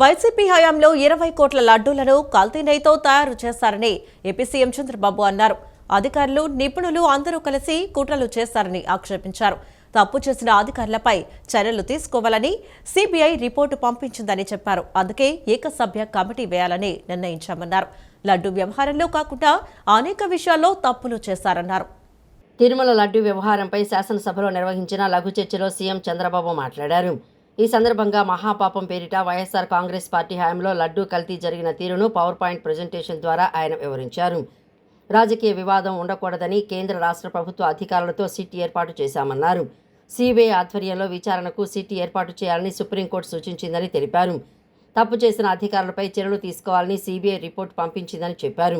YCP హయాంలో 20 కోట్ల లడ్డూలను కల్తీ నెయ్యితో తయారు చేశారని ఏపీ సీఎం చంద్రబాబు అన్నారు. అధికారులు, నిపుణులు అందరూ కలిసి కుట్రలు చేశారని ఆక్షేపించారు. తప్పు చేసిన అధికారులపై చర్యలు తీసుకోవాలని సీబీఐ రిపోర్టు పంపించిందని చెప్పారు. అందుకే ఏకసభ్య కమిటీ వేయాలని నిర్ణయించామన్నారు. లడ్డూ వ్యవహారంలో కాకుండా అనేక విషయాల్లో తప్పులు చేశారన్నారు. తిరుమల లడ్డూ వ్యవహారంపై శాసనసభలో నిర్వహించిన లఘు చర్చలో సీఎం చంద్రబాబు మాట్లాడారు. ఈ సందర్భంగా మహాపాపం పేరిట వైఎస్ఆర్ కాంగ్రెస్ పార్టీ హయాంలో లడ్డూ కల్తీ జరిగిన తీరును పవర్ పాయింట్ ప్రజెంటేషన్ ద్వారా ఆయన వివరించారు. రాజకీయ వివాదం ఉండకూడదని కేంద్ర రాష్ట్ర ప్రభుత్వ అధికారులతో సిట్ ఏర్పాటు చేశామన్నారు. సీబీఐ ఆధ్వర్యంలో విచారణకు సిట్ ఏర్పాటు చేయాలని సుప్రీంకోర్టు సూచించిందని తెలిపారు. తప్పు చేసిన అధికారులపై చర్యలు తీసుకోవాలని సీబీఐ రిపోర్టు పంపించిందని చెప్పారు.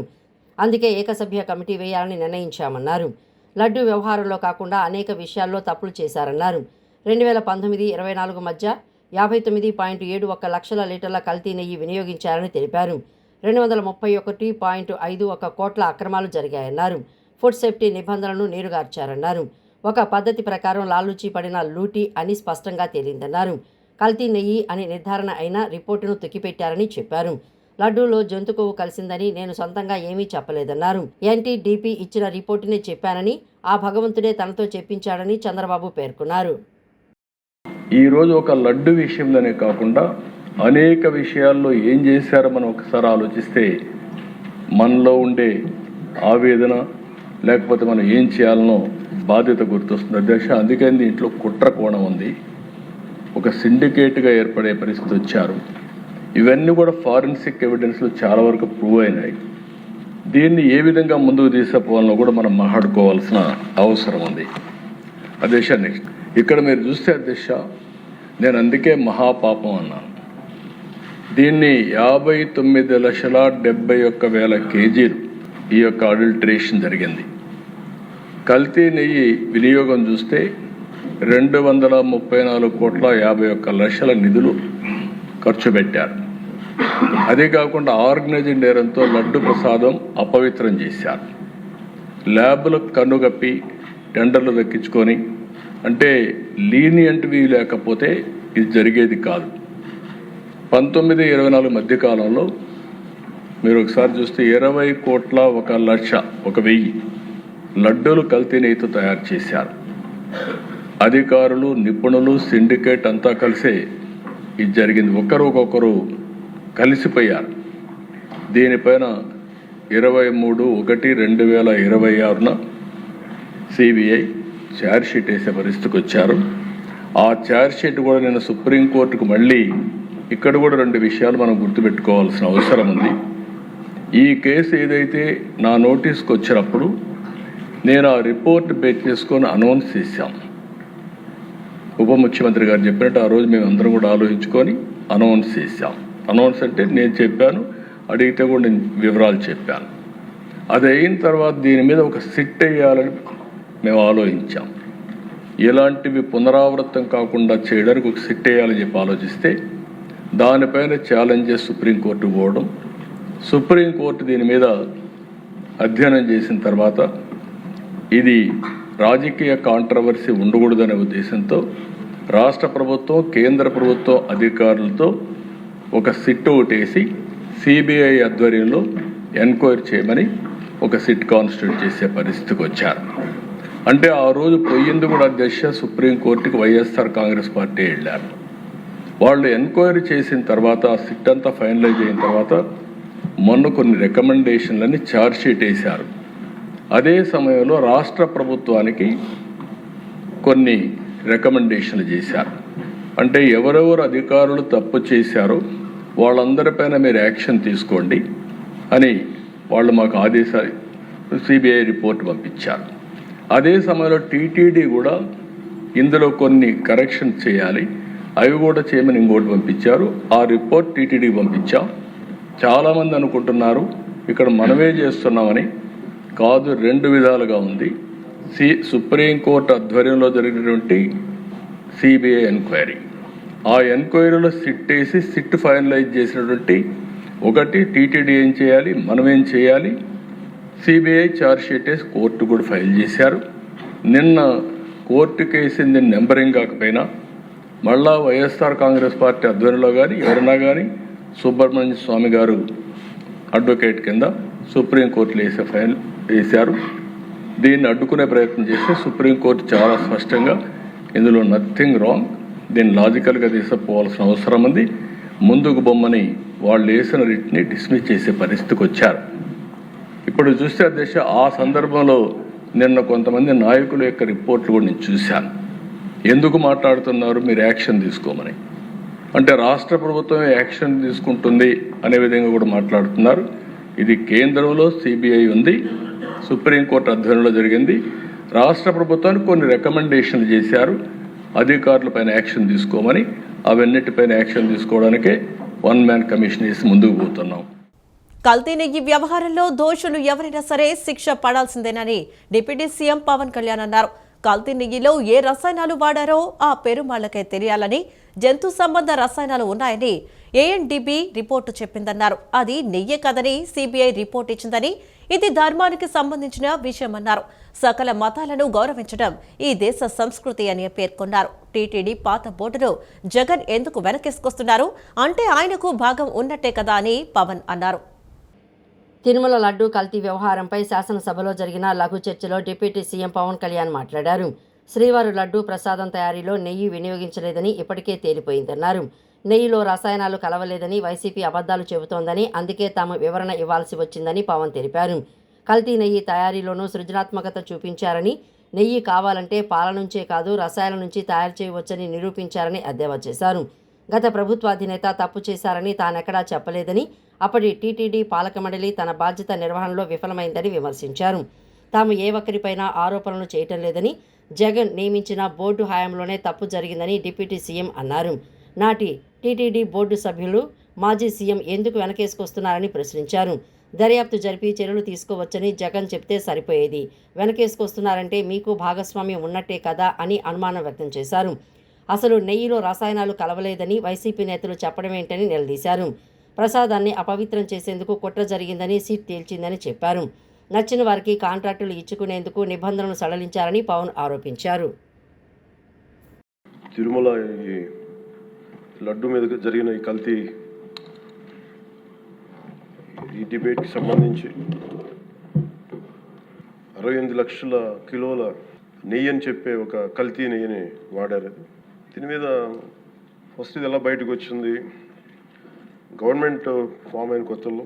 అందుకే ఏకసభ్య కమిటీ వేయాలని నిర్ణయించామన్నారు. లడ్డూ వ్యవహారంలో కాకుండా అనేక విషయాల్లో తప్పులు చేశారన్నారు. 2019-24 మధ్య 59.71 లక్షల లీటర్ల కల్తీ నెయ్యి వినియోగించారని తెలిపారు. 231.51 కోట్ల అక్రమాలు జరిగాయన్నారు. ఫుడ్ సేఫ్టీ నిబంధనలను నీరుగార్చారన్నారు. ఒక పద్ధతి ప్రకారం లాలూచీ పడిన లూటీ అని స్పష్టంగా తేలిందన్నారు. కల్తీ నెయ్యి అని నిర్ధారణ అయిన రిపోర్టును తొక్కిపెట్టారని చెప్పారు. లడ్డూలో జంతు కొవ్వు కలిసిందని నేను సొంతంగా ఏమీ చెప్పలేదన్నారు. ఎన్టీడీపీ ఇచ్చిన రిపోర్టునే చెప్పానని, ఆ భగవంతుడే తనతో చెప్పించాడని చంద్రబాబు పేర్కొన్నారు. ఈరోజు ఒక లడ్డు విషయంలోనే కాకుండా అనేక విషయాల్లో ఏం చేశారో మనం ఒకసారి ఆలోచిస్తే మనలో ఉండే ఆవేదన లేకపోతే మనం ఏం చేయాలనో బాధ్యత గుర్తొస్తుంది అధ్యక్ష. అందుకని దీంట్లో కుట్ర కోణం ఉంది. ఒక సిండికేట్గా ఏర్పడే పరిస్థితి వచ్చారు. ఇవన్నీ కూడా ఫారెన్సిక్ ఎవిడెన్స్లో చాలా వరకు ప్రూవ్ అయినాయి. దీన్ని ఏ విధంగా ముందుకు తీసుకుపోవాలో కూడా మనం మాట్లాడుకోవాల్సిన అవసరం ఉంది అధ్యక్ష. నెక్స్ట్ ఇక్కడ మీరు చూస్తే అధ్యక్ష, నేను అందుకే మహాపాపం అన్నాను. దీన్ని 59,71,000 కేజీలు ఈ యొక్క అడల్టరేషన్ జరిగింది. కల్తీ నెయ్యి వినియోగం చూస్తే 234,51,00,000 నిధులు ఖర్చు పెట్టారు. అదే కాకుండా ఆర్గనైజ్డ్ నేరంతో లడ్డు ప్రసాదం అపవిత్రం చేశారు. ల్యాబ్లకు కన్నుగప్పి టెండర్లు దక్కించుకొని, అంటే లీనియంట్వి లేకపోతే ఇది జరిగేది కాదు. 19-24 మధ్యకాలంలో మీరు ఒకసారి చూస్తే 20,01,00,000 లడ్డూలు కల్తీ నెయ్యితో తయారు చేశారు. అధికారులు, నిపుణులు, సిండికేట్ అంతా కలిసే ఇది జరిగింది. ఒకరు కలిసిపోయారు. దీనిపైన 23/1/2026 సిబిఐ ఛార్జ్షీట్ వేసే పరిస్థితికి వచ్చారు. ఆ ఛార్జ్షీట్ కూడా నేను సుప్రీంకోర్టుకు మళ్ళీ ఇక్కడ కూడా 2 విషయాలు మనం గుర్తుపెట్టుకోవాల్సిన అవసరం ఉంది. ఈ కేసు ఏదైతే నా నోటీస్కి వచ్చినప్పుడు నేను ఆ రిపోర్ట్ బేస్ చేసుకొని అనౌన్స్ చేశాం. ఉప ముఖ్యమంత్రి గారు చెప్పినట్టు ఆ రోజు మేము అందరం కూడా ఆలోచించుకొని అనౌన్స్ చేశాం. అనౌన్స్ అంటే నేను చెప్పాను, అడిగితే కూడా నేను వివరాలు చెప్పాను. అది అయిన తర్వాత దీని మీద ఒక సిట్ వేయాలని మేము ఆలోచించాం. ఇలాంటివి పునరావృతం కాకుండా చేయడానికి ఒక సిట్ వేయాలని చెప్పి ఆలోచిస్తే దానిపైన ఛాలెంజెస్ సుప్రీంకోర్టు పోవడం, సుప్రీంకోర్టు దీని మీద అధ్యయనం చేసిన తర్వాత ఇది రాజకీయ కాంట్రవర్సీ ఉండకూడదనే ఉద్దేశంతో రాష్ట్ర ప్రభుత్వం, కేంద్ర ప్రభుత్వం అధికారులతో ఒక సిట్ ఒకటేసి సిబిఐ ఆధ్వర్యంలో ఎంక్వైరీ చేయమని ఒక సిట్ కాన్స్టిట్యూట్ చేసే పరిస్థితికి వచ్చారు. అంటే ఆ రోజు పోయింది కూడా అధ్యక్ష సుప్రీంకోర్టుకి వైఎస్ఆర్ కాంగ్రెస్ పార్టీ వెళ్ళారు. వాళ్ళు ఎంక్వైరీ చేసిన తర్వాత ఆ సిట్ అంతా ఫైనలైజ్ అయిన తర్వాత మొన్న కొన్ని రికమెండేషన్లని ఛార్జ్షీట్ వేశారు. అదే సమయంలో రాష్ట్ర ప్రభుత్వానికి కొన్ని రికమెండేషన్లు చేశారు. అంటే ఎవరెవరు అధికారులు తప్పు చేశారో వాళ్ళందరిపైన మీరు యాక్షన్ తీసుకోండి అని వాళ్ళు మాకు ఆదేశాలు సిబిఐ రిపోర్ట్ పంపించారు. అదే సమయంలో టీటీడీ కూడా ఇందులో కొన్ని కరెక్షన్ చేయాలి, అవి కూడా చేయమని ఇంకోటి పంపించారు. ఆ రిపోర్ట్ టీటీడీకి పంపించాం. చాలామంది అనుకుంటున్నారు ఇక్కడ మనమే చేస్తున్నామని. కాదు, 2 విధాలుగా ఉంది. సుప్రీంకోర్టు ఆధ్వర్యంలో జరిగినటువంటి సిబిఐ ఎంక్వైరీ, ఆ ఎంక్వైరీలో సిట్ వేసి సిట్ ఫైనలైజ్ చేసినటువంటి ఒకటి టీటీడీ ఏం చేయాలి, మనం ఏం చేయాలి, సిబిఐ ఛార్జ్షీట్ వేసి కోర్టు కూడా ఫైల్ చేశారు. నిన్న కోర్టు కేసు నెంబరింగ్ కాకపోయినా మళ్ళా వైఎస్ఆర్ కాంగ్రెస్ పార్టీ ఆధ్వర్యంలో కానీ ఎవరైనా కానీ సుబ్రహ్మణ్య స్వామి గారు అడ్వకేట్ కింద సుప్రీంకోర్టులో వేశారు. దీన్ని అడ్డుకునే ప్రయత్నం చేస్తే సుప్రీంకోర్టు చాలా స్పష్టంగా ఇందులో నథింగ్ రాంగ్, దీన్ని లాజికల్గా తీసుకుపోవాల్సిన అవసరం ఉంది, ముందుకు బొమ్మని వాళ్ళు వేసిన రిట్ని డిస్మిస్ చేసే పరిస్థితికి వచ్చారు. ఇప్పుడు చూస్తే అధ్యక్ష, ఆ సందర్భంలో నిన్న కొంతమంది నాయకుల యొక్క రిపోర్ట్లు కూడా నేను చూశాను. ఎందుకు మాట్లాడుతున్నారు మీరు యాక్షన్ తీసుకోమని, అంటే రాష్ట్ర ప్రభుత్వమే యాక్షన్ తీసుకుంటుంది అనే విధంగా కూడా మాట్లాడుతున్నారు. ఇది కేంద్రంలో సిబిఐ ఉంది, సుప్రీంకోర్టు ఆధ్వర్యంలో జరిగింది. రాష్ట్ర ప్రభుత్వానికి కొన్ని రికమెండేషన్లు చేశారు అధికారులపైన యాక్షన్ తీసుకోమని. అవన్నిటిపైన యాక్షన్ తీసుకోవడానికే వన్ మ్యాన్ కమిషన్ వేసి ముందుకు పోతున్నాం. కల్తీ నెయ్యి వ్యవహారంలో దోషులు ఎవరైనా సరే శిక్ష పడాల్సిందేనని డిప్యూటీ సీఎం పవన్ కళ్యాణ్ అన్నారు. కల్తీ నెయ్యిలో ఏ రసాయనాలు వాడారో ఆ పెరుమాళ్లకే తెలియాలని, జంతు సంబంధ రసాయనాలు ఉన్నాయని ఏఎన్డీబీ రిపోర్టు చెప్పిందన్నారు. అది నెయ్యి కదని సిబిఐ రిపోర్ట్ ఇచ్చిందని, ఇది ధర్మానికి సంబంధించిన విషయమన్నారు. సకల మతాలను గౌరవించడం ఈ దేశ సంస్కృతి అని పేర్కొన్నారు. టీటీడీ పాత బోర్డును జగన్ ఎందుకు వెనకేసుకొస్తున్నారు అంటే ఆయనకు భాగం ఉన్నట్టే కదా అని పవన్ అన్నారు. తిరుమల లడ్డూ కల్తీ వ్యవహారంపై శాసనసభలో జరిగిన లఘు చర్చలో డిప్యూటీ సీఎం పవన్ కళ్యాణ్ మాట్లాడారు. శ్రీవారు లడ్డూ ప్రసాదం తయారీలో నెయ్యి వినియోగించలేదని ఇప్పటికే తేలిపోయిందన్నారు. నెయ్యిలో రసాయనాలు కలవలేదని వైసీపీ అబద్ధాలు చెబుతోందని, అందుకే తాము వివరణ ఇవ్వాల్సి వచ్చిందని పవన్ తెలిపారు. కల్తీ నెయ్యి తయారీలోనూ సృజనాత్మకత చూపించారని, నెయ్యి కావాలంటే పాల నుంచే కాదు రసాయనాల నుంచి తయారు చేయవచ్చని నిరూపించారని ఎద్దేవా చేశారు. గత ప్రభుత్వాధినేత తప్పు చేశారని తానెక్కడా చెప్పలేదని, అప్పటి టీటీడీ పాలక మండలి తన బాధ్యత నిర్వహణలో విఫలమైందని విమర్శించారు. తాము ఏ ఒక్కరిపైనా ఆరోపణలు చేయటం లేదని, జగన్ నియమించిన బోర్డు హయాంలోనే తప్పు జరిగిందని డిప్యూటీ సీఎం అన్నారు. నాటి టీటీడీ బోర్డు సభ్యులు మాజీ సీఎం ఎందుకు వెనకేసుకొస్తున్నారని ప్రశ్నించారు. దర్యాప్తు జరిపి చర్యలు తీసుకోవచ్చని జగన్ చెప్తే సరిపోయేది, వెనకేసుకొస్తున్నారంటే మీకు భాగస్వామ్యం ఉన్నట్టే కదా అని అనుమానం వ్యక్తం చేశారు. అసలు నెయ్యిలో రసాయనాలు కలవలేదని వైసీపీ నేతలు చెప్పడమేంటని నిలదీశారు. ప్రసాదాన్ని అపవిత్రం చేసేందుకు కుట్ర జరిగిందని సీట్ తేల్చిందని చెప్పారు. నచ్చిన వారికి కాంట్రాక్టులు ఇచ్చుకునేందుకు నిబంధనలు సడలించారని పవన్ ఆరోపించారు. తిరుమల లడ్డు మీద జరిగిన ఈ కల్తీ ఈ డిబేట్కి సంబంధించి 68 లక్షల కిలోల నెయ్యి అని చెప్పే ఒక కల్తీ నెయ్యిని వాడారు. దీని మీద ఫస్ట్ ఇది ఎలా బయటకు వచ్చింది, గవర్నమెంట్ ఫామ్ అయిన కొత్తలో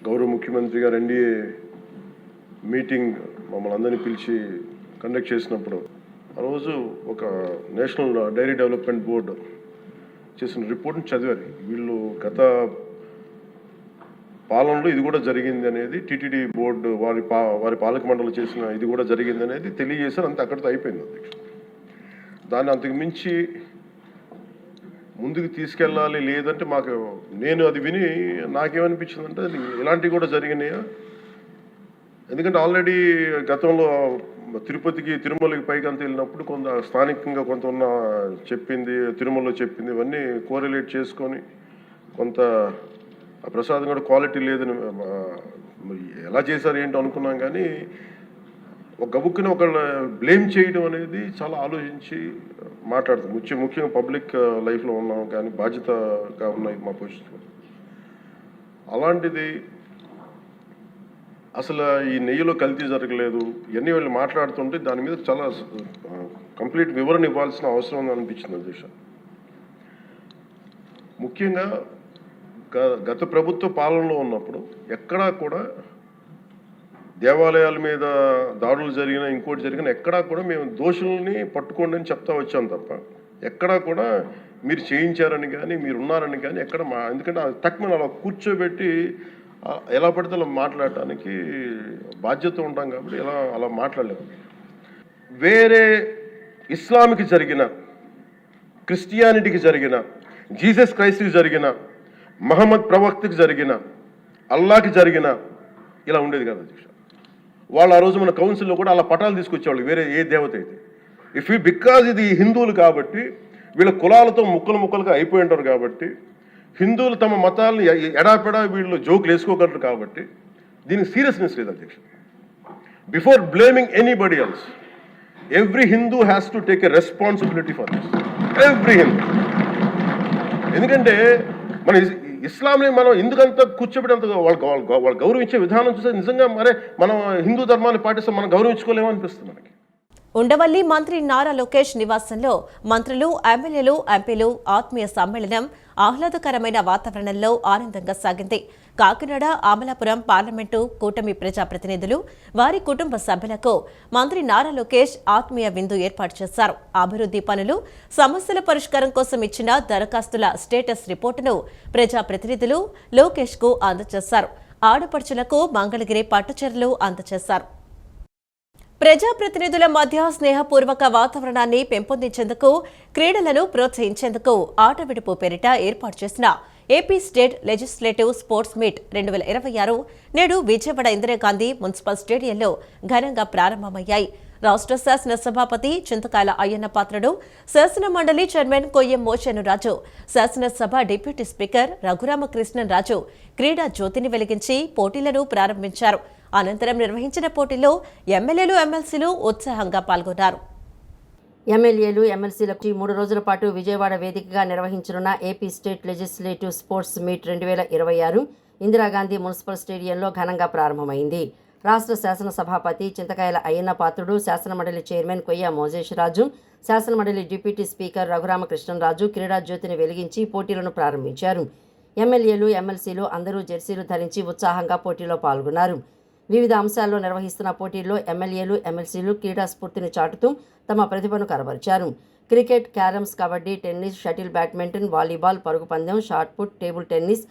గౌరవ ముఖ్యమంత్రి గారు ఎన్డీఏ మీటింగ్ మమ్మల్ని అందరినీ పిలిచి కండక్ట్ చేసినప్పుడు ఆ రోజు ఒక నేషనల్ డైరీ డెవలప్మెంట్ బోర్డు చేసిన రిపోర్ట్ని చదివారు. వీళ్ళు గత పాలనలో ఇది కూడా జరిగింది అనేది టీటీడీ బోర్డు వారి పాలక మండలి చేసిన ఇది కూడా జరిగింది అనేది తెలియజేశారు. అంతే, అక్కడితో అయిపోయింది అధ్యక్ష. దాన్ని అంతకు మించి ముందుకు తీసుకెళ్ళాలి లేదంటే నేను అది విని నాకేమనిపించిందంటే అది ఇలాంటివి కూడా జరిగినాయా, ఎందుకంటే ఆల్రెడీ గతంలో తిరుమలకి పైకి అంత వెళ్ళినప్పుడు కొంత స్థానికంగా కొంత ఉన్న చెప్పింది తిరుమలలో చెప్పింది ఇవన్నీ కోరిలేట్ చేసుకొని కొంత ఆ ప్రసాదం కూడా క్వాలిటీ లేదని ఎలా చేశారు ఏంటో అనుకున్నాం. కానీ ఒక గబుక్కుని ఒకళ్ళ బ్లేమ్ చేయడం అనేది చాలా ఆలోచించి మాట్లాడుతాం. ముఖ్యంగా పబ్లిక్ లైఫ్లో ఉన్నాం కానీ బాధ్యతగా ఉన్నాయి మా పొజిషన్. అలాంటిది అసలు ఈ నెయ్యిలో కల్తీ జరగలేదు ఇవన్నీ వాళ్ళు మాట్లాడుతుంటే దాని మీద చాలా కంప్లీట్ వివరణ ఇవ్వాల్సిన అవసరం ఉందని అనిపించింది అధ్యక్ష. ముఖ్యంగా గత ప్రభుత్వ పాలనలో ఉన్నప్పుడు ఎక్కడా కూడా దేవాలయాల మీద దాడులు జరిగినా ఇంకోటి జరిగినా ఎక్కడా కూడా మేము దోషుల్ని పట్టుకోండి అని చెప్తా వచ్చాం తప్ప ఎక్కడా కూడా మీరు చేయించారని కానీ మీరు ఉన్నారని కానీ ఎక్కడ ఎందుకంటే తక్కువ అలా కూర్చోబెట్టి ఎలా పడితే అలా మాట్లాడటానికి బాధ్యత ఉంటాం కాబట్టి అలా మాట్లాడలేము. వేరే ఇస్లాంకి జరిగిన, క్రిస్టియానిటీకి జరిగిన, జీసస్ క్రైస్ట్కి జరిగిన, మహమ్మద్ ప్రవక్తకి జరిగిన, అల్లాకి జరిగిన ఇలా ఉండేది కదా అధ్యక్ష. వాళ్ళు ఆ రోజు మన కౌన్సిల్లో కూడా అలా పటాలు తీసుకొచ్చేవాళ్ళు వేరే ఏ దేవత అయితే. బికాజ్ ఇది హిందువులు కాబట్టి వీళ్ళ కులాలతో ముక్కలుగా అయిపోయి ఉంటారు కాబట్టి హిందువులు తమ మతాలను ఎడాపెడా వీళ్ళు జోకులు వేసుకోగలరు కాబట్టి దీనికి సీరియస్నెస్ లేదు అధ్యక్ష. Before blaming anybody else every Hindu has to take a responsibility for this, every Hindu. ఎందుకంటే మన ఇస్లాంని మనం ఎందుకంత కూర్చోబెట్టేంత వాళ్ళు గౌరవించే విధానం చూస్తే నిజంగా మరే మనం హిందూ ధర్మాన్ని పాటిస్తే మనం గౌరవించుకోలేమో అనిపిస్తుంది మనకి. ఉండవల్లి మంత్రి నారా లోకేష్ నివాసంలో మంత్రులు, ఎమ్మెల్యేలు, ఎంపీలు ఆత్మీయ సమ్మేళనం ఆహ్లాదకరమైన వాతావరణంలో ఆనందంగా సాగింది. కాకినాడ, అమలాపురం పార్లమెంటు కూటమి ప్రజాప్రతినిధులు, వారి కుటుంబ సభ్యులకు మంత్రి నారా లోకేష్ ఆత్మీయ విందు ఏర్పాటు చేశారు. అభివృద్ధి పనులు, సమస్యల పరిష్కారం కోసం ఇచ్చిన దరఖాస్తుల స్టేటస్ రిపోర్టును ప్రజాప్రతినిధులు లోకేష్ కు అందజేశారు. ఆడపడుచులకు మంగళగిరి పట్టుచీరలు అందజేశారు. ప్రజాప్రతినిధుల మధ్య స్నేహపూర్వక వాతావరణాన్ని పెంపొందించేందుకు, క్రీడలను ప్రోత్సహించేందుకు ఆట విడుపు పేరిట ఏర్పాటు చేసిన AP state legislative sports meet 2026 నేడు విజయవాడ ఇందిరాగాంధీ మున్సిపల్ స్టేడియంలో ఘనంగా ప్రారంభమయ్యాయి. రాష్ట్ర శాసన సభాపతి చింతకాయల అయ్యన్న పాత్రుడు, శాసన మండలి చైర్మన్ కొయ్యం మోచేనురాజు, శాసనసభ డిప్యూటీ స్పీకర్ రఘురామకృష్ణన్ రాజు క్రీడా జ్యోతిని వెలిగించి పోటీలను ప్రారంభించారు. అనంతరం నిర్వహించిన పోటీల్లో ఎమ్మెల్యేలు, ఎమ్మెల్సీలు ఉత్సాహంగా పాల్గొన్నారు. ఎమ్మెల్యేలు, ఎమ్మెల్సీలకు 3 రోజుల పాటు విజయవాడ వేదికగా నిర్వహించనున్న AP state legislative sports meet 2026 Indira Gandhi municipal స్టేడియంలో ఘనంగా ప్రారంభమైంది. రాష్ట్ర శాసనసభాపతి చింతకాయల అయ్యన్న పాత్రుడు, శాసనమండలి చైర్మన్ కొయ్య మోజేశ్వరరాజు, శాసనమండలి డిప్యూటీ స్పీకర్ రఘురామకృష్ణరాజు క్రీడా జ్యోతిని వెలిగించి పోటీలను ప్రారంభించారు. ఎమ్మెల్యేలు, ఎమ్మెల్సీలు అందరూ జెర్సీలు ధరించి ఉత్సాహంగా పోటీలో పాల్గొన్నారు. వివిధ అంశాల్లో నిర్వహిస్తున్న పోటీల్లో ఎమ్మెల్యేలు, ఎమ్మెల్సీలు క్రీడా స్ఫూర్తిని చాటుతూ తమ ప్రతిభను కనబరిచారు. Cricket, carroms, kabaddi, tennis, shuttle, badminton, volleyball, పరుగు పందెం, shot put, table tennis,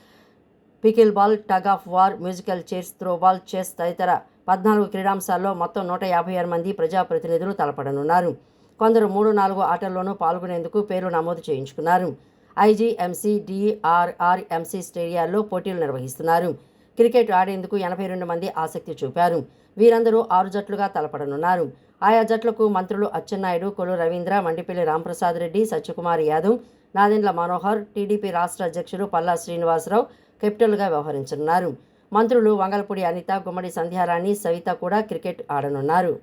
pickle ball, tug of war, musical chairs, throwball, chess తదితర 14 క్రీడాంశాల్లో మొత్తం 156 మంది ప్రజాప్రతినిధులు తలపడనున్నారు. కొందరు 3-4 ఆటల్లోనూ పాల్గొనేందుకు పేరు నమోదు చేయించుకున్నారు. ఐజీఎంసీ, డిఆర్ఆర్ఎంసీ స్టేడియాల్లో పోటీలు నిర్వహిస్తున్నారు. క్రికెట్ ఆడేందుకు 82 మంది ఆసక్తి చూపారు. వీరందరూ 6 జట్లుగా తలపడనున్నారు. ఆయా జట్లకు మంత్రులు అచ్చెన్నాయుడు, కొల్లు రవీంద్ర, మండిపల్లి రాంప్రసాద్ రెడ్డి, సత్యకుమార్ యాదవ్, నాదెండ్ల మనోహర్, టీడీపీ రాష్ట్ర అధ్యక్షుడు పల్లా శ్రీనివాసరావు కెప్టెన్లుగా వ్యవహరించనున్నారు. మంత్రులు వంగలపూడి అనిత, గుమ్మడి సంధ్యారాణి, సవిత కూడా క్రికెట్ ఆడనున్నారు.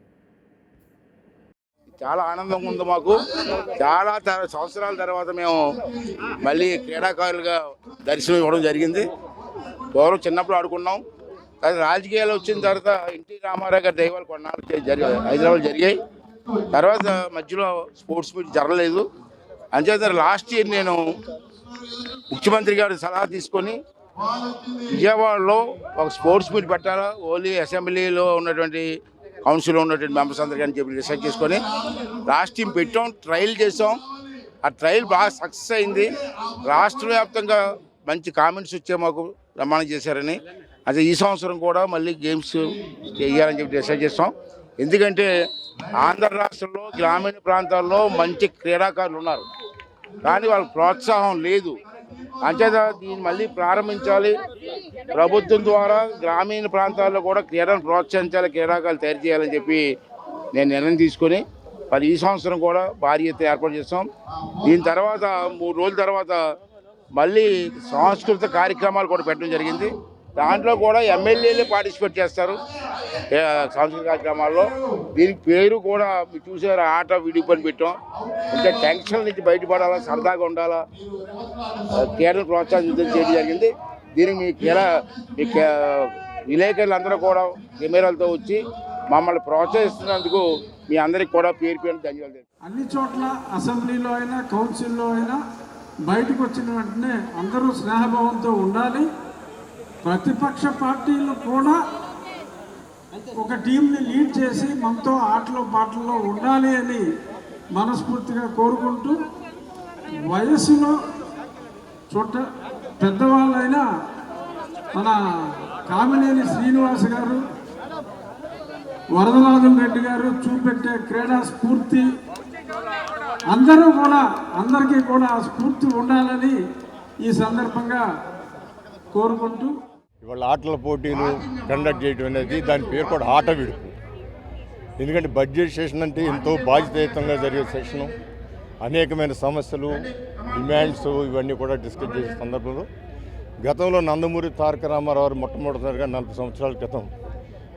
చాలా ఆనందంగా ఉంది మాకు. చాలా సంవత్సరాల తర్వాత మేము మళ్ళీ క్రీడాకారులుగా దర్శనం ఇవ్వడం జరిగింది. పూర్వం చిన్నప్పుడు ఆడుకున్నాం, కానీ రాజకీయాలు వచ్చిన తర్వాత ఎన్టీ రామారావు గారి దైవాలు కొన్నాళ్ళు హైదరాబాద్ జరిగాయి. తర్వాత మధ్యలో స్పోర్ట్స్ మీట్ జరగలేదు. అంచేత లాస్ట్ ఇయర్ నేను ముఖ్యమంత్రి గారి సలహా తీసుకొని విజయవాడలో ఒక స్పోర్ట్స్ మీట్ పెట్టాలా, ఓన్లీ అసెంబ్లీలో ఉన్నటువంటి కౌన్సిల్లో ఉన్నటువంటి మెంబర్స్ అందరికీ అని చెప్పి డిసైడ్ చేసుకొని లాస్ట్ టైం పెట్టాం, ట్రయల్ చేసాం. ఆ ట్రయల్ బాగా సక్సెస్ అయింది. రాష్ట్ర వ్యాప్తంగా మంచి కామెంట్స్ వచ్చే మాకు ప్రమాణం చేశారని. అదే ఈ సంవత్సరం కూడా మళ్ళీ గేమ్స్ చేయాలని చెప్పి డిసైడ్ చేస్తాం. ఎందుకంటే ఆంధ్ర రాష్ట్రంలో గ్రామీణ ప్రాంతాల్లో మంచి క్రీడాకారులు ఉన్నారు, కానీ వాళ్ళకి ప్రోత్సాహం లేదు. అంచేత దీన్ని మళ్ళీ ప్రారంభించాలి. ప్రభుత్వం ద్వారా గ్రామీణ ప్రాంతాల్లో కూడా క్రీడను ప్రోత్సహించాలి, క్రీడాకారులు తయారు చేయాలని చెప్పి నేను నిర్ణయం తీసుకొని మరి ఈ సంవత్సరం కూడా భారీ ఎత్తున ఏర్పాటు చేస్తాం. దీని తర్వాత 3 రోజుల తర్వాత మళ్ళీ సాంస్కృతిక కార్యక్రమాలు కూడా పెట్టడం జరిగింది. దాంట్లో కూడా ఎమ్మెల్యేలే పార్టిసిపేట్ చేస్తారు సాంస్కృతిక కార్యక్రమాల్లో. దీనికి పేరు కూడా మీరు చూసారు, ఆట విడిపని పెట్టాం. ఇంకా టెన్షన్ నుంచి బయటపడాలా, సరదాగా ఉండాలా, క్రీడను ప్రోత్సహించడం చేయడం జరిగింది. దీనికి మీ విలేకరులు అందరూ కూడా కెమెరాలతో వచ్చి మమ్మల్ని ప్రోత్సహిస్తున్నందుకు మీ అందరికి కూడా పేరు పేరు ధన్యవాదాలు. అన్ని చోట్ల అసెంబ్లీలో అయినా కౌన్సిల్లో అయినా బయటకు వచ్చిన వెంటనే అందరూ స్నేహభావంతో ఉండాలి. ప్రతిపక్ష పార్టీలు కూడా ఒక టీంని లీడ్ చేసి మనతో ఆటలో పాటల్లో ఉండాలి అని మనస్ఫూర్తిగా కోరుకుంటూ, వయస్సులో పెద్దవాళ్ళైనా మన కామినేని శ్రీనివాస్ గారు, వరదరాజుల రెడ్డి గారు చూపెట్టే క్రీడా స్ఫూర్తి అందరికీ కూడా స్ఫూర్తి ఉండాలని ఈ సందర్భంగా కోరుకుంటూ, ఇవాళ ఆటల పోటీలు కండక్ట్ చేయడం అనేది దాని పేరు కూడా ఆట విడుపు. ఎందుకంటే బడ్జెట్ సెషన్ అంటే ఎంతో బాధ్యతాయుతంగా జరిగే సెషను. అనేకమైన సమస్యలు, డిమాండ్స్ ఇవన్నీ కూడా డిస్కస్ చేసే సందర్భంలో గతంలో నందమూరి తారక రామారావు మొట్టమొదటిసారిగా 40 సంవత్సరాల క్రితం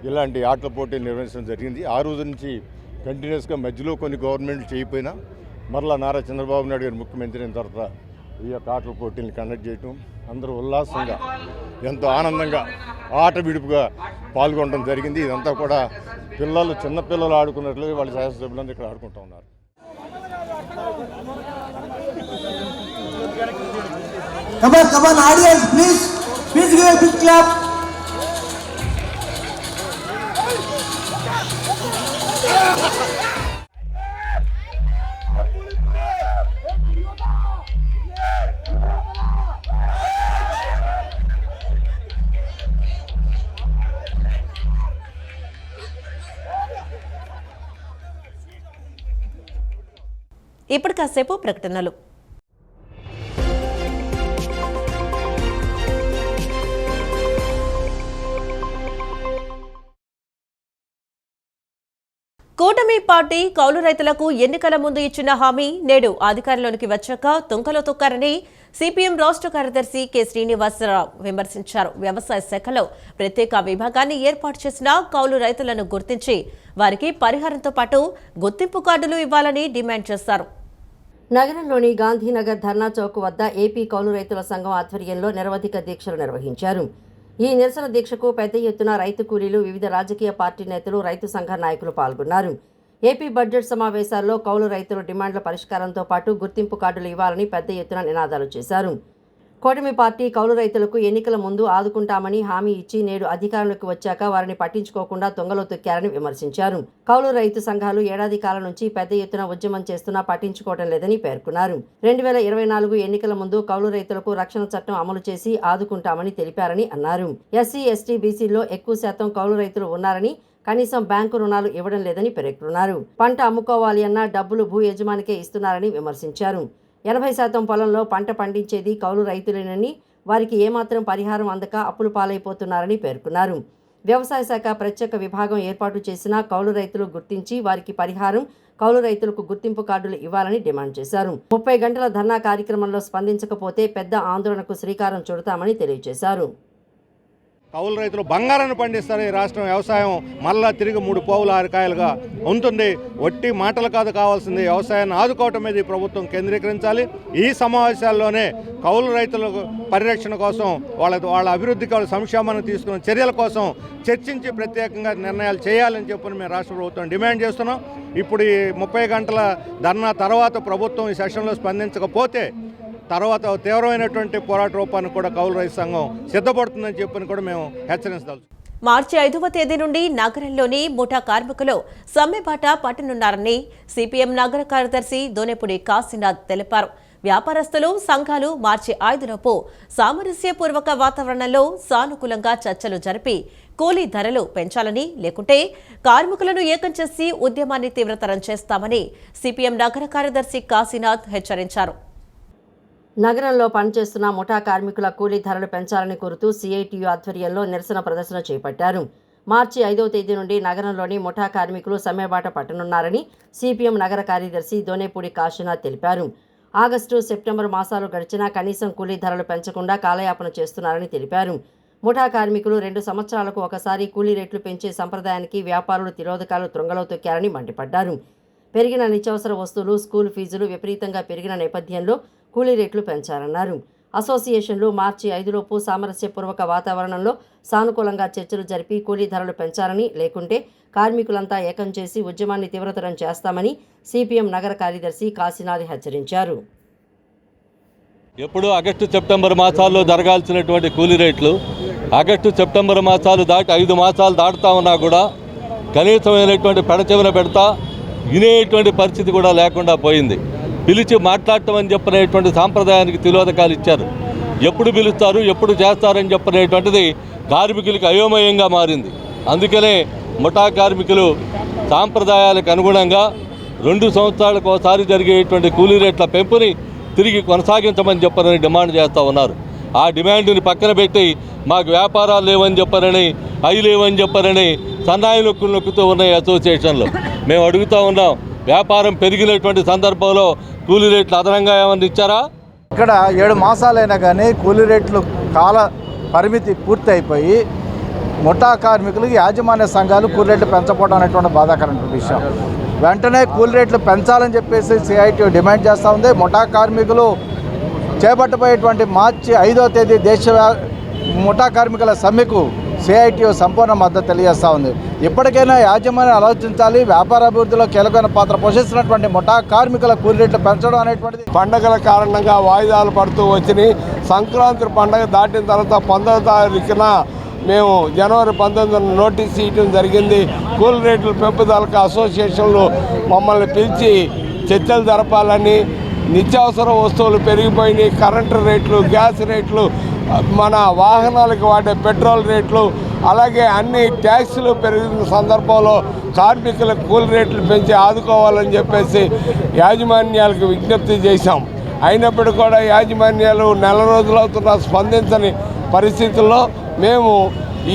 ఇలాంటి ఆటల పోటీలు నిర్వహించడం జరిగింది. ఆ రోజు నుంచి కంటిన్యూస్గా మధ్యలో కొన్ని గవర్నమెంట్లు చేయకపోయినా మరలా నారా చంద్రబాబు నాయుడు గారు ముఖ్యమంత్రి అయిన తర్వాత ఈ యొక్క ఆటల పోటీలను కండక్ట్ చేయటం, అందరూ ఉల్లాసంగా ఎంతో ఆనందంగా ఆట విడుపుగా పాల్గొనడం జరిగింది. ఇదంతా కూడా పిల్లలు చిన్నపిల్లలు ఆడుకున్నట్లు వాళ్ళ శాసనసభ్యులందరూ ఇక్కడ ఆడుకుంటూ ఉన్నారు. Come on, audience, please give a big clap. ఇప్పుడు కాసేపు ప్రకటనలు. కూటమి పార్టీ కౌలు రైతులకు ఎన్నికల ముందు ఇచ్చిన హామీ నేడు అధికారంలోకి వచ్చాక తుంకలో తొక్కారని సిపిఎం రాష్ట్ర కార్యదర్శి కె శ్రీనివాసరావు విమర్శించారు. వ్యవసాయ శాఖలో ప్రత్యేక విభాగాన్ని ఏర్పాటు చేసిన కౌలు రైతులను గుర్తించి వారికి పరిహారంతో పాటు గుర్తింపు కార్డులు ఇవ్వాలని డిమాండ్ చేశారు. నగరంలోని గాంధీనగర్ ధర్నా చౌక్ వద్ద ఏపీ కౌలు రైతుల సంఘం ఆధ్వర్యంలో నిరవధిక దీక్షలు నిర్వహించారు. ఈ నిరసన దీక్షకు పెద్ద ఎత్తున రైతు కూలీలు, వివిధ రాజకీయ పార్టీ నేతలు, రైతు సంఘ నాయకులు పాల్గొన్నారు. ఏపీ బడ్జెట్ సమావేశాల్లో కౌలు రైతుల డిమాండ్ల పరిష్కారంతో పాటు గుర్తింపు కార్డులు ఇవ్వాలని పెద్ద ఎత్తున నినాదాలు చేశారు. కూటమి పార్టీ కౌలు రైతులకు ఎన్నికల ముందు ఆదుకుంటామని హామీ ఇచ్చి నేడు అధికారంలోకి వచ్చాక వారిని పట్టించుకోకుండా తొంగలో తొక్కారని విమర్శించారు. కౌలు రైతు సంఘాలు ఏడాది కాలం నుంచి పెద్ద ఎత్తున ఉద్యమం చేస్తున్నా పట్టించుకోవడం లేదని పేర్కొన్నారు. 2024 ఎన్నికల ముందు కౌలు రైతులకు రక్షణ చట్టం అమలు చేసి ఆదుకుంటామని తెలిపారని అన్నారు. ఎస్సీ, ఎస్టీ, బీసీల్లో ఎక్కువ శాతం కౌలు రైతులు ఉన్నారని, కనీసం బ్యాంకు రుణాలు ఇవ్వడం లేదని పేర్కొన్నారు. పంట అమ్ముకోవాలి అన్నా డబ్బులు భూ యజమానికే ఇస్తున్నారని విమర్శించారు. 80% పొలంలో పంట పండించేది కౌలు రైతులేనని, వారికి ఏమాత్రం పరిహారం అందక అప్పులు పాలైపోతున్నారని పేర్కొన్నారు. వ్యవసాయ శాఖ ప్రత్యేక విభాగం ఏర్పాటు చేసిన కౌలు రైతులు గుర్తించి వారికి పరిహారం, కౌలు రైతులకు గుర్తింపు కార్డులు ఇవ్వాలని డిమాండ్ చేశారు. 30 గంటల ధర్నా కార్యక్రమంలో స్పందించకపోతే పెద్ద ఆందోళనకు శ్రీకారం చుడతామని తెలియజేశారు. కౌలు రైతులు బంగారాన్ని పండిస్తారు. ఈ రాష్ట్రం వ్యవసాయం మళ్ళా తిరిగి 3 పావులు 6 కాయలుగా ఉంటుంది. వట్టి మాటలు కాదు కావాల్సింది, వ్యవసాయాన్ని ఆదుకోవటం మీద ఈ ప్రభుత్వం కేంద్రీకరించాలి. ఈ సమావేశాల్లోనే కౌలు రైతుల పరిరక్షణ కోసం, వాళ్ళ అభివృద్ధికి, వాళ్ళ సంక్షేమాన్ని తీసుకున్న చర్యల కోసం చర్చించి ప్రత్యేకంగా నిర్ణయాలు చేయాలని చెప్పని మేము రాష్ట్ర ప్రభుత్వం డిమాండ్ చేస్తున్నాం. ఇప్పుడు ఈ 30 గంటల ధర్నా తర్వాత ప్రభుత్వం ఈ సెషన్లో స్పందించకపోతే తర్వాత తీవ్రమైనటువంటి పోరాట రూపాన్ని కూడా కౌలు రైతు సంఘం సిద్ధపడుతుందని చెప్పని కూడా మేము హెచ్చరించదలుచుకున్నాం. మార్చి 5వ తేదీ నుండి నగరంలోని ముఠా కార్మికులు సమ్మెబాట పట్టనున్నారని సిపిఎం నగర కార్యదర్శి దోనేపూడి కాశీనాథ్ తెలిపారు. వ్యాపారస్తులు, సంఘాలు మార్చి 5లోపు సామరస్యపూర్వక వాతావరణంలో సానుకూలంగా చర్చలు జరిపి కూలీ ధరలు పెంచాలని, లేకుంటే కార్మికులను ఏకం చేసి ఉద్యమాన్ని తీవ్రతరం చేస్తామని సిపిఎం నగర కార్యదర్శి కాశీనాథ్ హెచ్చరించారు. నగరంలో పనిచేస్తున్న ముఠా కార్మికుల కూలీ ధరలు పెంచాలని కోరుతూ సిఐటియు ఆధ్వర్యంలో నిరసన ప్రదర్శన చేపట్టారు. మార్చి 5వ తేదీ నుండి నగరంలోని ముఠా కార్మికులు సమ్మెబాట పట్టనున్నారని సిపిఎం నగర కార్యదర్శి దోనేపూడి కాశీనాథ్ తెలిపారు. ఆగస్టు, సెప్టెంబర్ మాసాలు గడిచినా కనీసం కూలీ ధరలు పెంచకుండా కాలయాపన చేస్తున్నారని తెలిపారు. ముఠా కార్మికులు 2 సంవత్సరాలకు ఒకసారి కూలీ రేట్లు పెంచే సంప్రదాయానికి వ్యాపారులు తిరోధకాలు త్రొంగలో తొక్కారని మండిపడ్డారు. పెరిగిన నిత్యావసర వస్తువులు, స్కూల్ ఫీజులు విపరీతంగా పెరిగిన నేపథ్యంలో కూలీ రేట్లు పెంచారన్నారు. అసోసియేషన్లు మార్చి 5లోపు సామరస్యపూర్వక వాతావరణంలో సానుకూలంగా చర్చలు జరిపి కూలీ ధరలు పెంచాలని, లేకుంటే కార్మికులంతా ఏకం చేసి ఉద్యమాన్ని తీవ్రతరం చేస్తామని సిపిఎం నగర కార్యదర్శి కాశీనాథ్ హెచ్చరించారు. ఎప్పుడు ఆగస్టు, సెప్టెంబర్ మాసాల్లో జరగాల్సినటువంటి కూలీ రేట్లు ఆగస్టు, సెప్టెంబర్ మాసాలు దాటి 5 మాసాలు దాటుతా ఉన్నా కూడా కనీసమైనటువంటి పెడచెవిన పెడతా వినేటువంటి పరిస్థితి కూడా లేకుండా పోయింది. పిలిచి మాట్లాడటం అని చెప్పనేటువంటి సాంప్రదాయానికి తిలోదకాలు ఇచ్చారు. ఎప్పుడు పిలుస్తారు, ఎప్పుడు చేస్తారని చెప్పనేటువంటిది కార్మికులకి అయోమయంగా మారింది. అందుకనే ముఠా కార్మికులు సాంప్రదాయాలకు అనుగుణంగా 2 సంవత్సరాలకు ఒకసారి జరిగేటువంటి కూలీ రేట్ల పెంపుని తిరిగి కొనసాగించమని చెప్పనని డిమాండ్ చేస్తూ ఉన్నారు. ఆ డిమాండ్ని పక్కన పెట్టి మాకు వ్యాపారాలు లేవని చెప్పారని, అవి లేవని చెప్పారని సన్నాయి నొక్కులు నొక్కుతూ ఉన్నాయి అసోసియేషన్లు. మేము అడుగుతూ ఉన్నాం, వ్యాపారం పెరిగినటువంటి సందర్భంలో కూలీ రేట్లు అదనంగా ఏమన్నా ఇచ్చారా? ఇక్కడ 7 మాసాలైనా కానీ కూలీ రేట్లు కాల పరిమితి పూర్తి అయిపోయి ముఠా కార్మికులకి యాజమాన్య సంఘాలు కూలీ రేట్లు పెంచకపోవడం అనేటువంటి బాధాకరమైన విషయం. వెంటనే కూలీ రేట్లు పెంచాలని చెప్పేసి సిఐటియు డిమాండ్ చేస్తూ ఉంది. ముఠా కార్మికులు చేపట్టబోయేటువంటి మార్చి 5వ తేదీ దేశ ముఠా కార్మికుల సమ్మెకు సిఐటియు సంపూర్ణ మద్దతు తెలియజేస్తూ ఉంది. ఇప్పటికైనా యాజమాన్యం ఆలోచించాలి. వ్యాపార అభివృద్ధిలో కీలకమైన పాత్ర పోషిస్తున్నటువంటి ముఠా కార్మికుల కూలీ రేట్లు పెంచడం అనేటువంటిది పండగల కారణంగా వాయిదాలు పడుతూ వచ్చినాయి. సంక్రాంతి పండగ దాటిన తర్వాత 19వ తారీఖున మేము జనవరి 19న నోటీస్ ఇవ్వడం జరిగింది. కూలీ రేట్ల పెంపుదలకు అసోసియేషన్లు మమ్మల్ని పిలిచి చర్చలు జరపాలని, నిత్యావసర వస్తువులు పెరిగిపోయినాయి, కరెంటు రేట్లు, గ్యాస్ రేట్లు, మన వాహనాలకు వాడే పెట్రోల్ రేట్లు, అలాగే అన్ని ట్యాక్సులు పెరిగిన సందర్భంలో కార్మికులకు కూలీ రేట్లు పెంచి ఆదుకోవాలని చెప్పేసి యాజమాన్యాలకు విజ్ఞప్తి చేశాం. అయినప్పటికీ కూడా యాజమాన్యాలు నెల రోజులవుతున్న స్పందించని పరిస్థితుల్లో మేము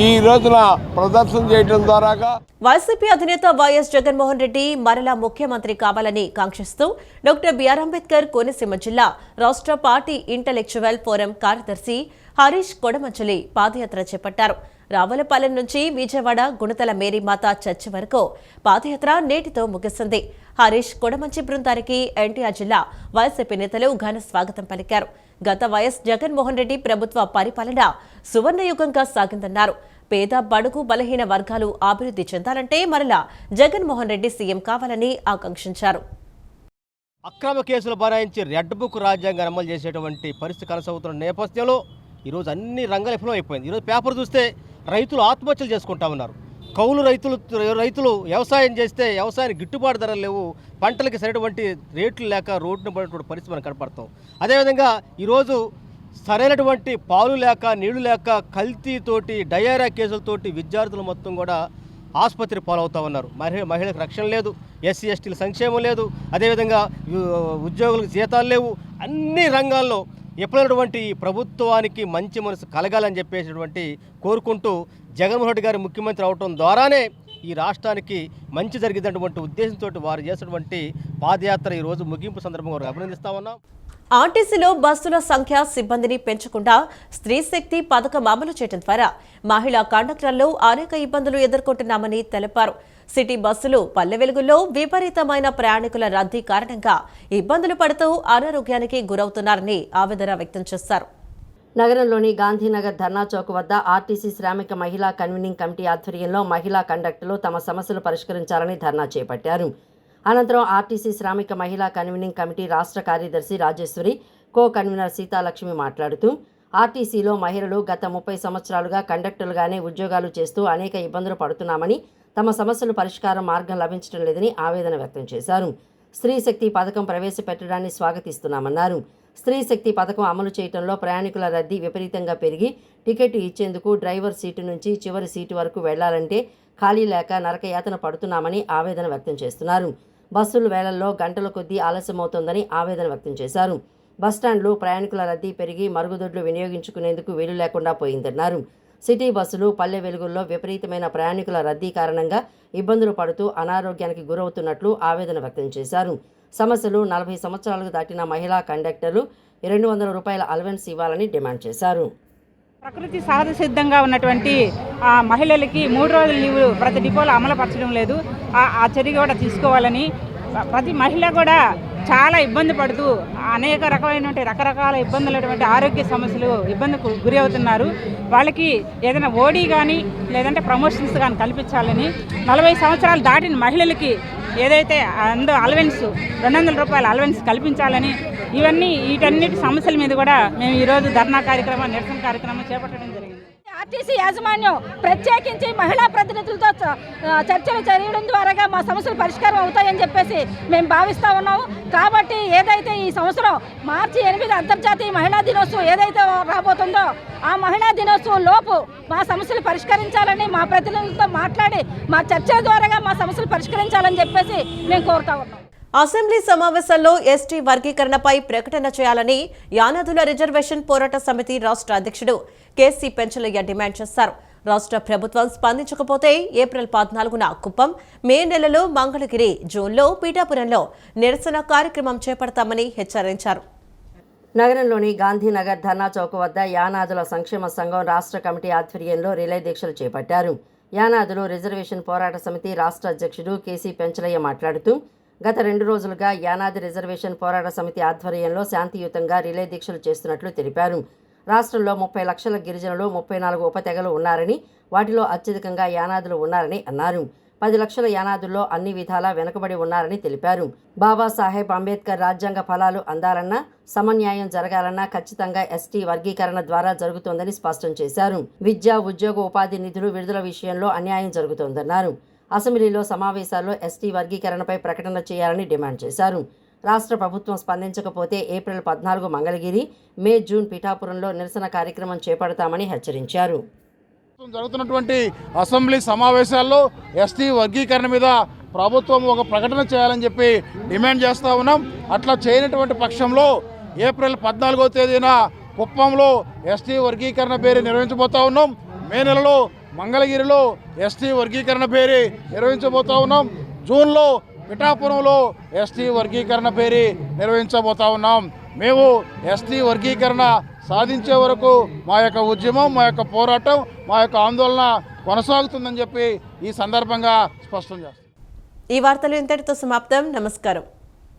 ఈ రోజున ప్రదర్శన చేయడం ద్వారాగా వైసీపీ అధినేత వైఎస్ జగన్మోహన్ రెడ్డి మరలా ముఖ్యమంత్రి కావాలని కాంక్షిస్తూ డాక్టర్ బిఆర్ అంబేద్కర్ కోనసీమ జిల్లా రాష్ట్ర పార్టీ ఇంటలెక్చువల్ ఫోరం కార్యదర్శి హరీష్ కొడమంచిలి పాదయాత్ర చేపట్టారు. రావులపాలెం నుంచి విజయవాడ గుణతల మేరీమాత చర్చి వరకు పాదయాత్ర నేటితో ముగిసింది. హరీష్ కొడమంచి బృందానికి ఎన్టీఆర్ జిల్లా వైసీపీ నేతలు ఘన స్వాగతం పలికారు. గత వైఎస్ జగన్మోహన్ రెడ్డి ప్రభుత్వ పరిపాలన సువర్ణయుగంగా సాగిందన్నారు. పేద బడుగు బలహీన వర్గాలు అభివృద్ధి చెందాలంటే మరలా జగన్మోహన్ రెడ్డి సీఎం కావాలని ఆకాంక్షించారు. అక్రమ కేసులు బనాయించి రెడ్ బుక్ రాజ్యాంగాన్ని అమలు చేసేటువంటి పరిస్థితి కొనసాగుతున్న నేపథ్యంలో ఈరోజు అన్ని రంగాలు విఫలం అయిపోయింది. ఈరోజు పేపర్ చూస్తే రైతులు ఆత్మహత్యలు చేసుకుంటా ఉన్నారు. కౌలు రైతులు వ్యవసాయం చేస్తే వ్యవసాయానికి గిట్టుబాటు ధరలు లేవు, పంటలకి సరైనటువంటి రేట్లు లేక రోడ్డున పడినటువంటి పరిస్థితి మనం కనపడతాం. అదేవిధంగా ఈరోజు సరైనటువంటి పాలు లేక నీళ్లు లేక కల్తీతోటి డయేరియా కేసులతోటి విద్యార్థులు మొత్తం కూడా ఆసుపత్రి పాలవుతూ ఉన్నారు. మహిళలకు రక్షణ లేదు, ఎస్సీ ఎస్టీల సంక్షేమం లేదు, అదేవిధంగా ఉద్యోగులకు జీతాలు లేవు. అన్ని రంగాల్లో ఎప్పుడైనటువంటి ప్రభుత్వానికి మంచి మనసు కలగాలని చెప్పేసినటువంటి కోరుకుంటూ జగన్మోహన్ రెడ్డి గారి ముఖ్యమంత్రి అవడం ద్వారానే ఈ రాష్ట్రానికి మంచి జరిగినటువంటి ఉద్దేశంతో వారు చేసినటువంటి పాదయాత్ర ఈరోజు ముగింపు సందర్భంగా అభినందిస్తా ఉన్నాం. ఆర్టీసీలో బస్సుల సంఖ్య సిబ్బందిని పెంచకుండా స్త్రీ శక్తి పథకం అమలు చేయడం ద్వారా మహిళా కండక్టర్లు అనేక ఇబ్బందులు ఎదుర్కొంటున్నామని తెలిపారు. సిటీ బస్సులు పల్లె వెలుగుల్లో విపరీతమైన ప్రయాణికుల రద్దీ కారణంగా ఇబ్బందులు పడుతూ అనారోగ్యానికి గురవుతున్నారని ఆవేదన వ్యక్తం చేశారు. నగరంలోని గాంధీనగర్ ధర్నా చౌక్ వద్ద ఆర్టీసీ శ్రామిక మహిళా కన్వీనింగ్ కమిటీ ఆధ్వర్యంలో మహిళా కండక్టర్లు తమ సమస్యలు పరిష్కరించాలని ధర్నా చేపట్టారు. అనంతరం ఆర్టీసీ శ్రామిక మహిళా కన్వీనింగ్ కమిటీ రాష్ట్ర కార్యదర్శి రాజేశ్వరి, కో కన్వీనర్ సీతాలక్ష్మి మాట్లాడుతూ ఆర్టీసీలో మహిళలు గత 30 సంవత్సరాలుగా కండక్టర్లుగానే ఉద్యోగాలు చేస్తూ అనేక ఇబ్బందులు పడుతున్నామని, తమ సమస్యలు పరిష్కారం మార్గం లభించడం లేదని ఆవేదన వ్యక్తం చేశారు. స్త్రీ శక్తి పథకం ప్రవేశపెట్టడాన్ని స్వాగతిస్తున్నామన్నారు. స్త్రీ శక్తి పథకం అమలు చేయడంలో ప్రయాణికుల రద్దీ విపరీతంగా పెరిగి టికెట్ ఇచ్చేందుకు డ్రైవర్ సీటు నుంచి చివరి సీటు వరకు వెళ్లాలంటే ఖాళీ లేక నరకయాతన పడుతున్నామని ఆవేదన వ్యక్తం చేస్తున్నారు. బస్సుల వేళల్లో గంటల కొద్దీ ఆలస్యమవుతోందని ఆవేదన వ్యక్తం చేశారు. బస్టాండ్లు ప్రయాణికుల రద్దీ పెరిగి మరుగుదొడ్లు వినియోగించుకునేందుకు వీలు లేకుండా పోయిందన్నారు. సిటీ బస్సులు పల్లె వెలుగుల్లో విపరీతమైన ప్రయాణికుల రద్దీ కారణంగా ఇబ్బందులు పడుతూ అనారోగ్యానికి గురవుతున్నట్లు ఆవేదన వ్యక్తం చేశారు. సమస్యలు 40 సంవత్సరాలకు దాటిన మహిళా కండక్టర్లు 200 రూపాయల అలవెన్స్ ఇవ్వాలని డిమాండ్ చేశారు. ప్రకృతి సహజ సిద్ధంగా ఉన్నటువంటి మహిళలకి 3 రోజుల లీవ్ ప్రతి డిపోలో అమలుపరచడం లేదు. ఆ చర్య కూడా తీసుకోవాలని ప్రతి మహిళ కూడా చాలా ఇబ్బంది పడుతూ అనేక రకరకాల ఇబ్బందులైనటువంటి ఆరోగ్య సమస్యలు ఇబ్బందికి గురి అవుతున్నారు. వాళ్ళకి ఏదైనా ఓడీ కానీ లేదంటే ప్రమోషన్స్ కానీ కల్పించాలని, 40 సంవత్సరాలు దాటిన మహిళలకి ఏదైతే అలవెన్స్ 200 రూపాయల అలవెన్స్ కల్పించాలని, వీటన్నిటి సమస్యల మీద కూడా మేము ఈరోజు ధర్నా కార్యక్రమం, నిరసన కార్యక్రమం చేపట్టడం జరిగింది. ఆర్టీసీ యాజమాన్యం ప్రత్యేకించి మహిళా ప్రతినిధులతో చర్చలు చేయడం ద్వారా మా సమస్యలు పరిష్కారం అవుతాయని చెప్పేసి మేము భావిస్తూ ఉన్నాము. కాబట్టి ఏదైతే ఈ సంవత్సరం మార్చి 8 అంతర్జాతీయ మహిళా దినోత్సవం ఏదైతే రాబోతుందో ఆ మహిళా దినోత్సవం లోపు మా సమస్యలు పరిష్కరించాలని, మా ప్రతినిధులతో మాట్లాడి మా చర్చల ద్వారా మా సమస్యలు పరిష్కరించాలని చెప్పేసి మేము కోరుతా ఉన్నాం. అసెంబ్లీ సమావేశంలో ఎస్టీ వర్గీకరణపై ప్రకటన చేయాలని యానాదుల రిజర్వేషన్ పోరాట సమితి రాష్ట్ర అధ్యక్షుడు కేసీ పెంచలయ్య డిమాండ్ చేశారు. రాష్ట్ర ప్రభుత్వం స్పందించకపోతే ఏప్రిల్ 14న కుప్పం, మే నెలలో మంగళగిరి, జూన్లో పీఠాపురంలో నిరసన కార్యక్రమం చేపడతామని హెచ్చరించారు. నగరంలోని గాంధీనగర్ ధర్నా చౌక్ వద్ద యానాదుల సంక్షేమ సంఘం రాష్ట్ర కమిటీ ఆధ్వర్యంలో రిలే దీక్షలు చేపట్టారు. యానాదులు రిజర్వేషన్ పోరాట సమితి రాష్ట్ర అధ్యక్షుడు కేసీ పెంచలయ్య మాట్లాడుతూ గత 2 రోజులుగా యానాది రిజర్వేషన్ పోరాట సమితి ఆధ్వర్యంలో శాంతియుతంగా రిలే దీక్షలు చేస్తున్నట్లు తెలిపారు. రాష్ట్రంలో 30 లక్షల గిరిజనులు 34 ఉపతెగలు ఉన్నారని, వాటిలో అత్యధికంగా యానాదులు ఉన్నారని అన్నారు. 10 లక్షల యానాదుల్లో అన్ని విధాలా వెనుకబడి ఉన్నారని తెలిపారు. బాబాసాహెబ్ అంబేద్కర్ రాజ్యాంగ ఫలాలు అందాలన్నా, సమన్యాయం జరగాలన్నా ఖచ్చితంగా ఎస్టీ వర్గీకరణ ద్వారా జరుగుతోందని స్పష్టం చేశారు. విద్య, ఉద్యోగ, ఉపాధి నిధులు విడుదల విషయంలో అన్యాయం జరుగుతోందన్నారు. అసెంబ్లీలో సమావేశాల్లో ఎస్టీ వర్గీకరణపై ప్రకటన చేయాలని డిమాండ్ చేశారు. రాష్ట్ర ప్రభుత్వం స్పందించకపోతే ఏప్రిల్ 14 మంగళగిరి, మే, జూన్ పిఠాపురంలో నిరసన కార్యక్రమం చేపడతామని హెచ్చరించారు. జరుగుతున్నటువంటి అసెంబ్లీ సమావేశాల్లో ఎస్టీ వర్గీకరణ మీద ప్రభుత్వం ఒక ప్రకటన చేయాలని చెప్పి డిమాండ్ చేస్తూ ఉన్నాం. అట్లా చేయనటువంటి పక్షంలో ఏప్రిల్ 14వ తేదీన కుప్పంలో ఎస్టీ వర్గీకరణ పేరు నిర్వహించబోతా ఉన్నాం. మే నెలలో మంగళగిరిలో ఎస్టీ వర్గీకరణ పేరు నిర్వహించబోతా ఉన్నాం. జూన్లో పిఠాపురంలో ఎస్టీ వర్గీకరణ పేరు నిర్వహించబోతా ఉన్నాం. మేము ఎస్టీ వర్గీకరణ సాధించే వరకు మా యొక్క ఉద్యమం, మా యొక్క పోరాటం, మా యొక్క ఆందోళన కొనసాగుతుందని చెప్పి ఈ సందర్భంగా స్పష్టం చేస్తాం. ఈ వార్తలు ఇంతటితో సమాప్తం. నమస్కారం.